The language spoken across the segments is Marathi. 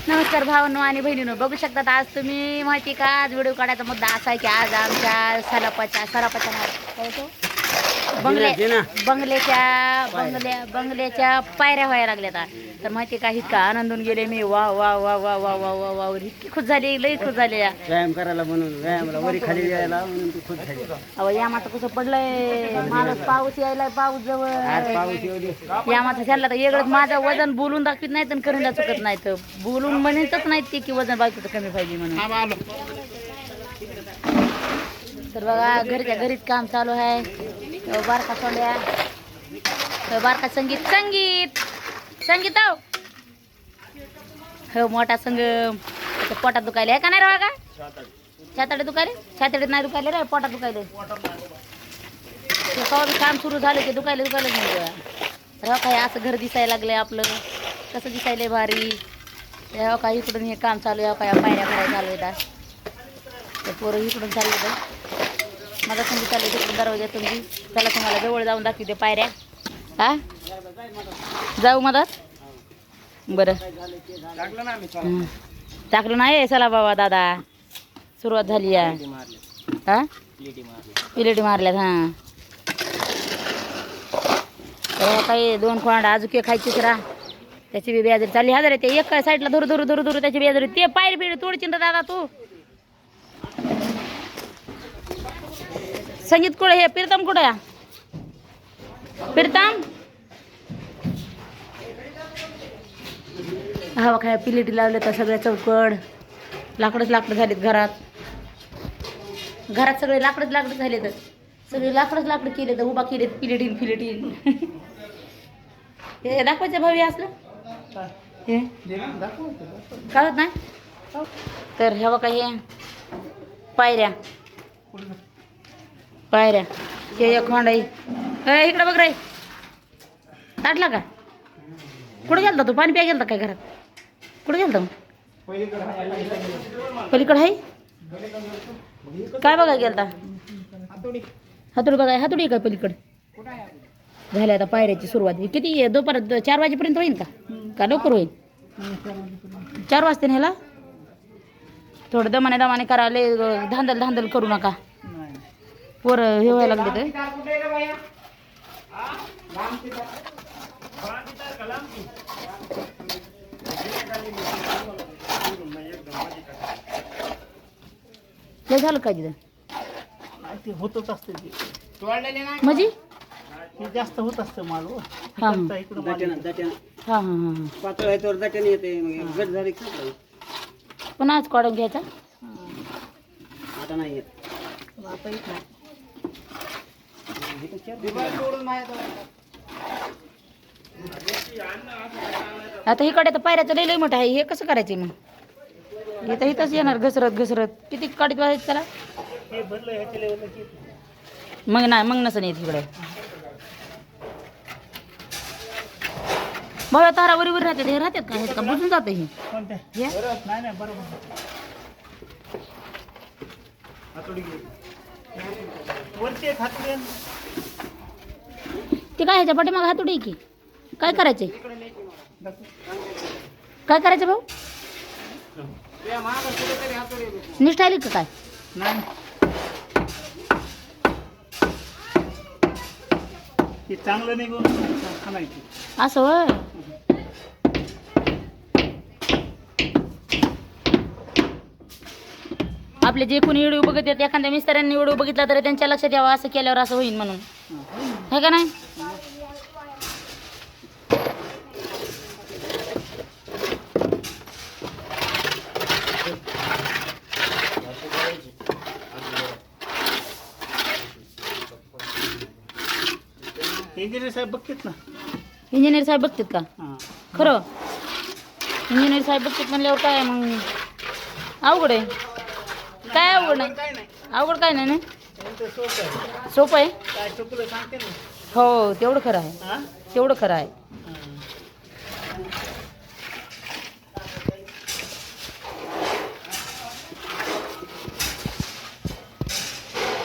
नमस्कार भावांनो आणि बहिणींनो, बघू शकतात आज तुम्ही माहिती का, आज व्हिडिओ काढायचा मुद्दा असा आहे की आज आमच्या सरापाच्या काय तो बंगल्याच्या पायऱ्या व्हायला लागल्यात. तर माहिती का, इतका आनंदून गेले मी. वा वा वा वा वा वा वा वा इतकी खुश झाली, लई खुश झाली. व्यायाम करायला म्हणून व्यायामला वरी खाली यायला म्हणून तू खुश झाली. अहो यामाचं कसं पडलंय, माणूस पाऊस यायला, पाऊस जवळ पाऊस येऊ दे. यामाचं झालं तर वेगळंच. माझं वजन बोलून दाखवित नाही तर करीला चुकत नाही, तर बोलून म्हणतच नाहीत ते की वजन बायकोचं कमी पाहिजे म्हणून. तर बघा घरच्या घरीच काम चालू आहे. बारका सोड्या, बारका संगीत संगीत संगीत हो मोठा संगम. पोटात दुखायला आहे का नाही रे बघा, छाताडे दुखायले, छाताडीत नाही दुखायले रे, पोटात दुखायले. कवा काम सुरू झालं की दुखायला नाही. तर हो काय असं घर दिसायला लागलं आपलं, कसं दिसायलंय भारी. हो काय इकडून हे काम चालू आहे, काय पायऱ्या भरायला चालू येतात. ते पोरं इकडून चालले तर माझा संगीत चालू तिकडून दरवाजा तुम्ही. चला तुम्हाला जवळ जाऊन दाखवते पायऱ्या. हा जाऊ मधात बरं टाकलं नाही. चला बाबा दादा, सुरुवात झाली या. हा पिलेटी मारल्यात. हां काही दोन खोंड अजून खायचीच राहा, त्याची बी बेजारी चालली. हजार आहे ते एक साईडला धरू धरू धरू धरू त्याची बेजारी. ते पायरी बिडी तोडची ना दादा तू. संगीत कुठे, हे प्रीतम कुठे या प्रीतम. हवा काय पिलेटी लावले तर सगळ्या चौकड लाकडच लाकडं झालीत. घरात सगळे लाकडच झाले, तर सगळे लाकडं केले, तर उभा केलेत पिलेटी. हे दाखवायचं भावी असलं हे कळत नाही. तर हे बघा हे पायऱ्या हे एक खोंड आहे. इकडे बघ रे, ताटला का? कुठे गेलता तू? पाणी प्या गेलता काय घरात? कुठे गेलता मग? पलीकडे आहे काय बघा गेलता? हातोडी बघाय. हातोडी काय पलीकडे झाल्या. आता पायऱ्याची सुरुवात किती दुपार 4 वाजेपर्यंत होईल का लवकर होईल? 4 वाजता ह्याला थोडं दमाने करायला. धांदल करू नका, पोरं हे व्हायला लागले. ते झालं काय तिथं? ते होतच असते म्हणजे जास्त होत असतं माल. हां पातळ आहे तर दट्याने येते, गट झाली. पण आज काढून घ्यायचा आता नाही येत. आता इकडे तर पायऱ्याचं लई मोठं आहे. हे कसं करायचं मग? हे तर इथंच येणार घसरत. किती काढत पाहिजे त्याला? मग नसं येत इकडे. बघा तारावरी राहतात. हे राहतात का बुजून जातं हे? ते काय ह्याच्या पाठीमाग हातोडी की काय करायचंय? काय करायचं भाऊ? निष्ठा आली का काय? नाही चांगलं नाही असं होय. आपले जे कोणी व्हिडिओ बघत आहेत, एखाद्या मिस्त्र्यांनी व्हिडिओ बघितला तर त्यांच्या लक्षात यावं असं केल्यावर असं होईल म्हणून, है का नाही? इंजिनियर साहेब बघतात ना. इंजिनियर साहेब बघतात का? खरं इंजिनियर साहेब बघतात म्हणल्यावर काय मग अवघड आहे? काय अवघड नाही? अवघड काय नाही ना, सोपं आहे. हो तेवढं खरं आहे, तेवढं खरं आहे.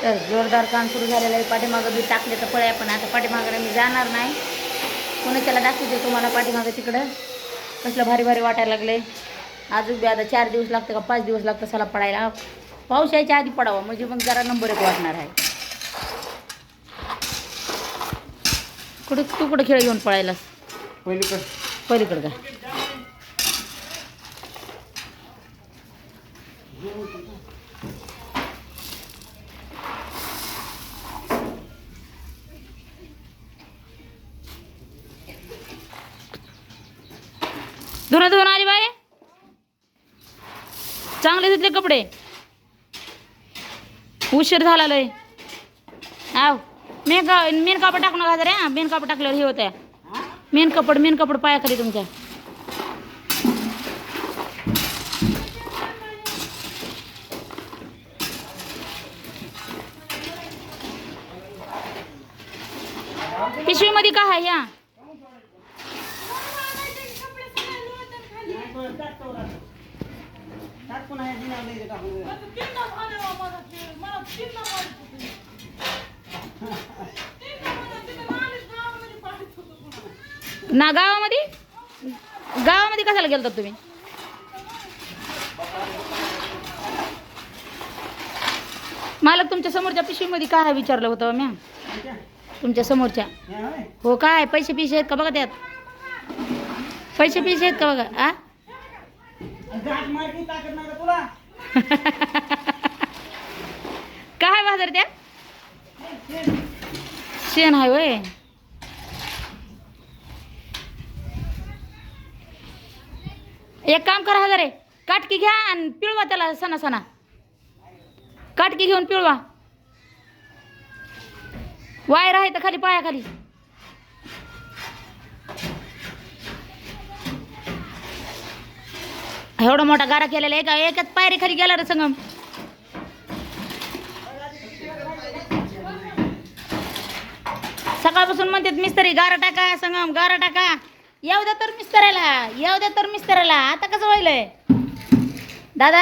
तर जोरदार काम सुरू झालेलं आहे. पाठीमागं बी टाकले तर पळ्या, पण आता पाठीमागं मी जाणार नाही. पुणे त्याला दाखवते तुम्हाला पाठीमागं तिकडं कसलं भारी भारी वाटायला लागले. अजून बी आता 4 दिवस लागतं का 5 दिवस लागतं सला पडायला. पाऊस यायच्या आधी पडावा म्हणजे मग जरा नंबर 1 वाटणार आहे. तू कुठं खेळ घेऊन पळायलास? पलीकडं का? धुणं आली बाय. चांगले धुतले कपडे. उशीर झाला लय. आव मेन कापड टाकून घाल रे. हा मेन कापड टाकल्यावर हे होतं. मेन कपड पायाखाली तुमच्या. पिशवीमध्ये काय आहे या? ना गावामध्ये कशाला गेलतात तुम्ही? मालक तुमच्या समोरच्या पिशवीमध्ये काय आहे विचारलं होतं म्या. तुमच्या समोरच्या हो काय पैसे आहेत का बघा त्यात. पैसे आहेत का बघा. आ काय बाजार त्या शेण आहे वय. एक काम करा हजार काटकी घ्या आणि पिळवा त्याला सणा काटकी घेऊन पिळवा. वायर आहे तर खाली पायाखाली. एवढा मोठा गारा केलेला आहे का एकच पायरी खाली गेला रे संगम. सकाळपासून म्हणतात मिस्त्री गारा टाका संगम गारा टाका. येऊ द्या तर मिस्त्रीला आता कसं व्हायलंय दादा.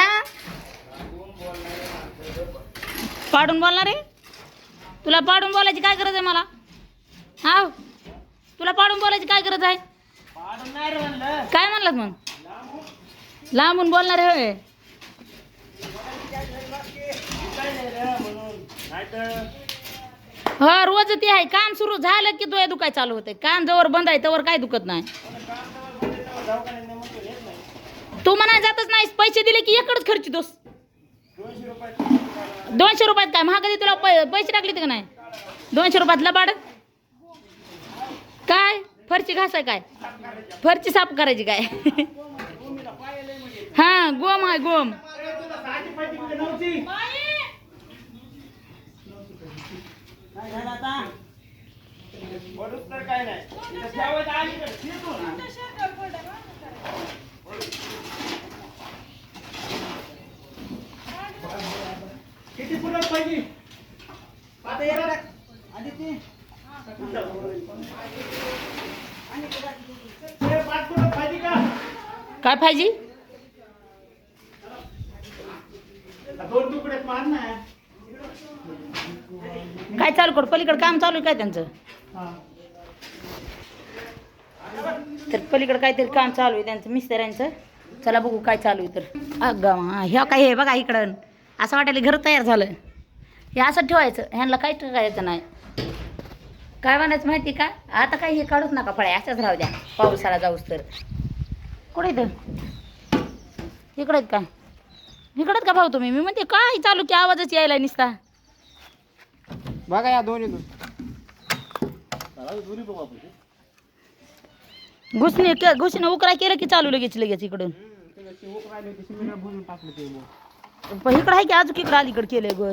पाडून बोलणार आहे तुला? पाडून बोलायची काय गरज आहे मला? हा तुला पाडून बोलायची काय गरज आहे? काय म्हणलात मग? लांबून बोलणार आहे. हा रोज ते आहे. काम सुरू झालं की डोळे दुखाय चालू होते. काम जवळ बंद आहे तवर काय दुखत नाही. तू म्हणा जातच नाही. पैसे दिले की एकच खर्ची दोस. 200 रुपयात काय महागडी तुला पैसे टाकले ते का नाही? 200 रुपयात लबाड काय? फरची घासाय काय? फरची साफ करायची काय? हा गोम आहे गोम. किती फुलं पाहिजे? काय पाहिजे? 2 तुकडे पाड ना. काय चालू कर? पलीकडे काम चालू आहे काय त्यांचं? तर पलीकडे काहीतरी काम चालू आहे त्यांचं मिस्त्र्यांचं. चला बघू काय चालू आहे तर. अगं ह्या काय हे बघा इकडं असं वाटायला घर तयार झालं. हे असं ठेवायचं. ह्यांना काही ठेवायचं नाही. काय म्हणायचं माहिती का? आता काही हे काढूच नका फळ्या अशाच राहू द्या पावसाळा जाऊस तर. कुठे इथं इकडं आहेत का? इकडंच का भाऊ तुम्ही? मी म्हणते काय चालू की आवाजच यायला निसता. बघा या दोन्ही घुसणे उकरा केलं की चालू लगेच इकडून. इकडं आहे की अजून इकडं अलीकडे केलंय गो.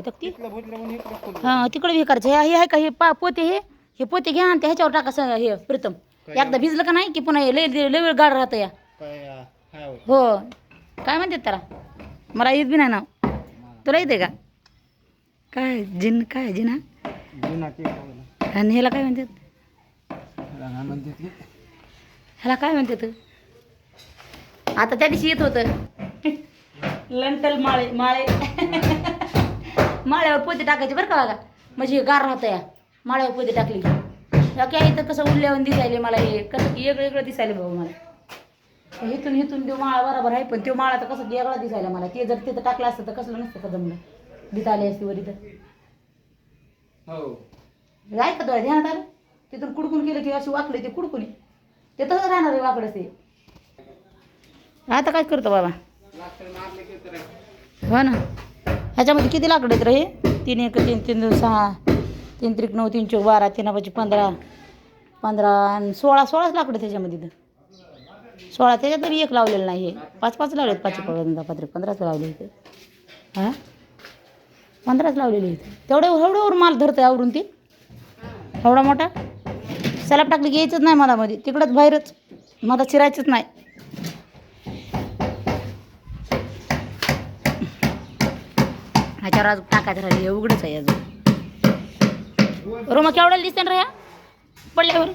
हा तिकडे हे करायचं. हे आहे का हे पोते हे पोते घ्या आणि ह्याच्यावर टाका. हे प्रीतम एकदा भिजलं का नाही की पुन्हा हे लय वेळ गाड राहतं या. हो काय म्हणतात त्याला? मला येत बी नाही नाव. तुला येते का? काय जिना आणि ह्याला काय म्हणतात? ह्याला काय म्हणतात? आता त्या दिवशी येत होतं लंटल माळे माळ्यावर पोते टाकायचे बरं का बघा. म्हणजे गार राहतं या माळ्यावर पोते टाकली की. काय इथं कसं उरल्यावर दिसायले मला. हे कसं की वेगळं दिसायले भाऊ मला. इथून तो माळा बरोबर आहे, पण तो माळा तर कसं वेगळा दिसायला मला. ते जर तिथं टाकलं असतं तर कसलं नसतं का जमलं, भीत आली असती वर इथं. काय का तुला ध्यानात आलं? तिथून कुडकून केलं की अशी वाकली ती कुडकुली, ते तसंच राहणार आहे वाकडं ते. आता काय करतो बाबा? हो ना. ह्याच्यामध्ये किती लाकडं आहेत रे? हे 3 1 3 3 2 6 3 3 9 3 4 12 3 5 15 15 आणि 16 लाकडं त्याच्यामध्ये. तर 16 त्याच्यात तरी एक लावलेलं नाही. हे 5 लावलेत. 5 15 लावले इथे. हां 15 लावलेले इथे. एवढ्यावर माल धरतं आवरून ते एवढा मोठा. सलाब टाकली की यायचंच नाही मधामध्ये, तिकडंच बाहेरच, मधात शिरायचंच नाही. ह्याच्यावर अजून टाकायचं राहिले, हे उघडच आहे अजून. रोमा केवढ्याला दिसते ना रे ह्या पडल्यावर?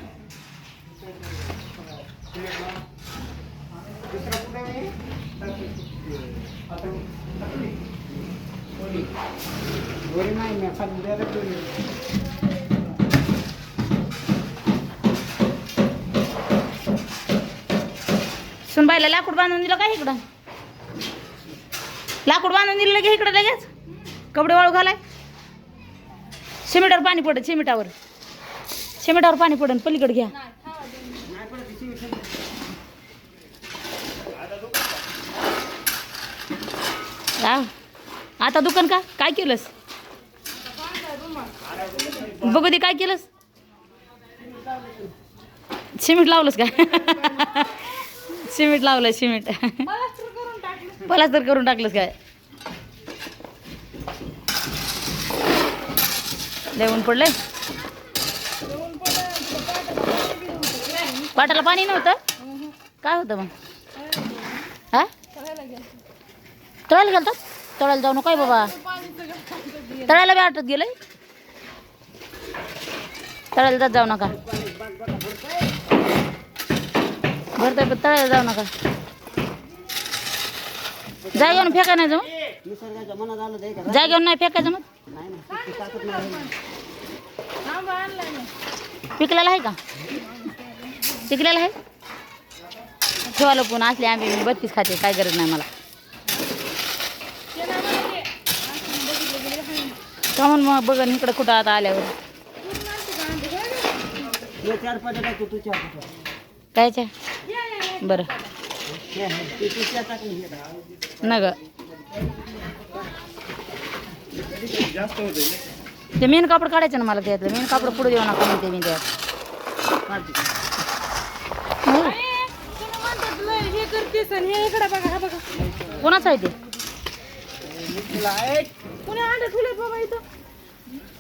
सुनबाईला लाकूड बांधून दिलं काय इकडं? लाकूड बांधून दिलं की इकडं लगेच कपडे वाळू घालाय. सिमेंटावर पाणी पडत, सिमेंटावर पाणी पडन. पलीकडे घ्या. आता दुकान का काय केलंस? बघू दे काय केलंस? सिमेंट लावलंस का? सिमेंट लावलंय. सिमेंट प्लास्टर करून टाकलंस काय? लिहून पडलंय. पाटाला पाणी नव्हतं? काय होतं मग? हा तळायला घालतात? तळायला जाऊ नको बाबा. तळायला बी आटत गेलंय. तळायला जात जाऊ नका. भरतंय पण तळायला जाऊ नका. जागेवर फेका नाही जमत. जागेवर नाही फेकायचं मग. पिकलेला आहे का? पिकलेला आहे. ठेवा लपून. असले आंबे मी 32 खाते, काय गरज नाही मला. का म्हणून मग बघ इकडं कुठं आता आल्यावर कायच्या बरं न ग. ते मेन कापड काढायचं ना मला. त्यातलं मेन कापड पुढे देऊ नका म्हणते मी त्यात. कोणाचं आहे ते?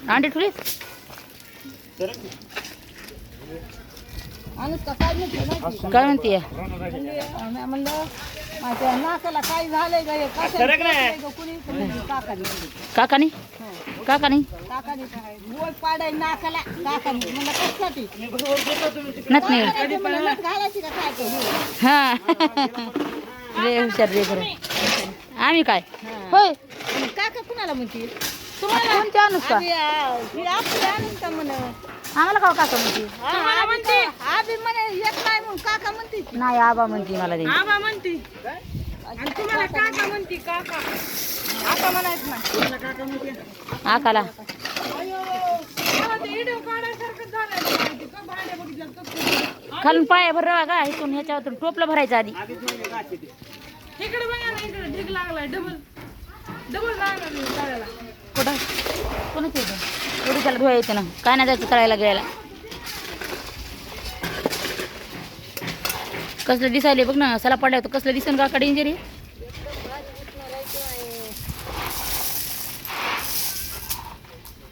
अंडे ठुले काय म्हणते? म्हणलं माझ्या नाकाला काय झालंय का? काकानी काकानी काकानी काय गोळ पाडाय नाकाला. काकानी म्हणलं कशासाठी नत नाही घालायची का काय? हा रे हुशार रे खरं. आम्ही काय होय काका कुणाला म्हणते? तुम्हाला म्हणते अनुस का? का म्हण आम्हाला का काका म्हणते? आधी म्हणे येत नाही म्हणून काका म्हणते. नाही आबा म्हणते मला ते. आबा म्हणते आणि तुम्हाला काका म्हणते. काका आका म्हणायचं नाही. काका म्हणते आकाला खालून पाया भर रवा का इथून ह्याच्यावर टोपलं भरायचं आधी. इकडे बघा ना, इकडे ढीग लागलाय. डबल लागला कुठं कोणाच येतं? एवढी त्याला धुवा येते ना. काय नाही जायचं तळायला गेला. कसलं दिसायले बघ ना. सला पडल्या होतं कसलं दिसन का कडे इंजरी.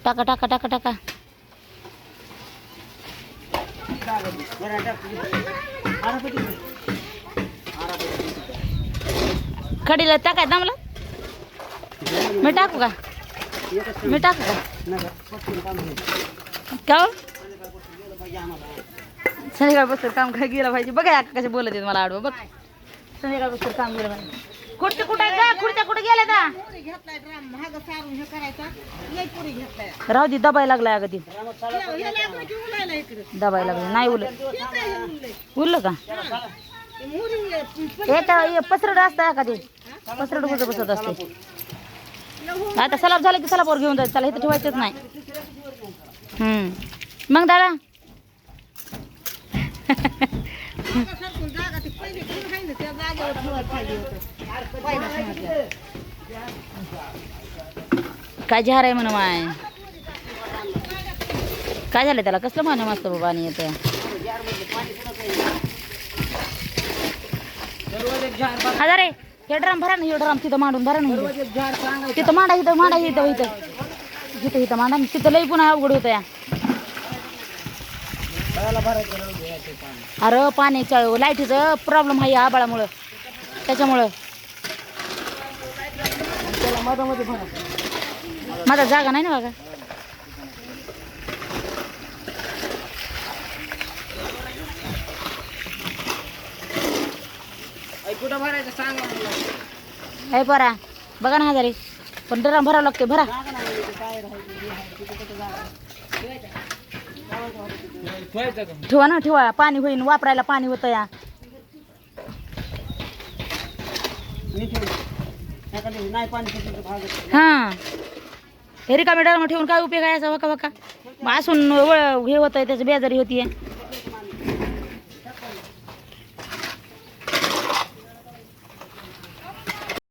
टाका टाका टाका टाका. खडीला टाकाय दमला. मी टाकू का? मी टाकू का? का संध्याकाळ बसतं काम काय गेलं पाहिजे. बघा या कसे बोलत आहेत मला आडवं. बघ संध्याकाळ बसतं काम गेलं पाहिजे. खुर्च्या कुठे आहेत का? खुर्च्या कुठे गेल्या का? राहू दे. दबायला लागलाय अगं ती. दबायला लागलं नाही. उरलं का? पसरड असतं का ते पसरड बसत असते. आता सलाब झालं की सलाबवर घेऊन जायचं, त्याला इथं ठेवायचंच नाही. मग दादा काय झार आहे म्हणा माय, काय झालं त्याला, कसलं पाणी मस्त पाणी येतं. हजार रे हे ड्रम भरा ना, हे ड्रम तिथं मांडून भरा ना, तिथं मांडा, इथं मांडा, इथं इथं इथं इथं मांडा, तिथं लई पुन्हा अवघड होतं या. अरे पाण्याच्या लाईटीचं प्रॉब्लेम आहे या आबाळामुळं, त्याच्यामुळं माझा जागा नाही ना बघा. कुठं भरायचं सांगा मला. हे परा बघा ना हजारे, पण ड्रम भरावं लागते, भरा. ठेवा ना, ठेवा, पाणी होईन, वापरायला पाणी होतं या. हां हे रिकामी ड्रम ठेवून काय उपयोग आहे याचा, वका वका असून हे होत आहे, त्याचं बेजारी होतीये.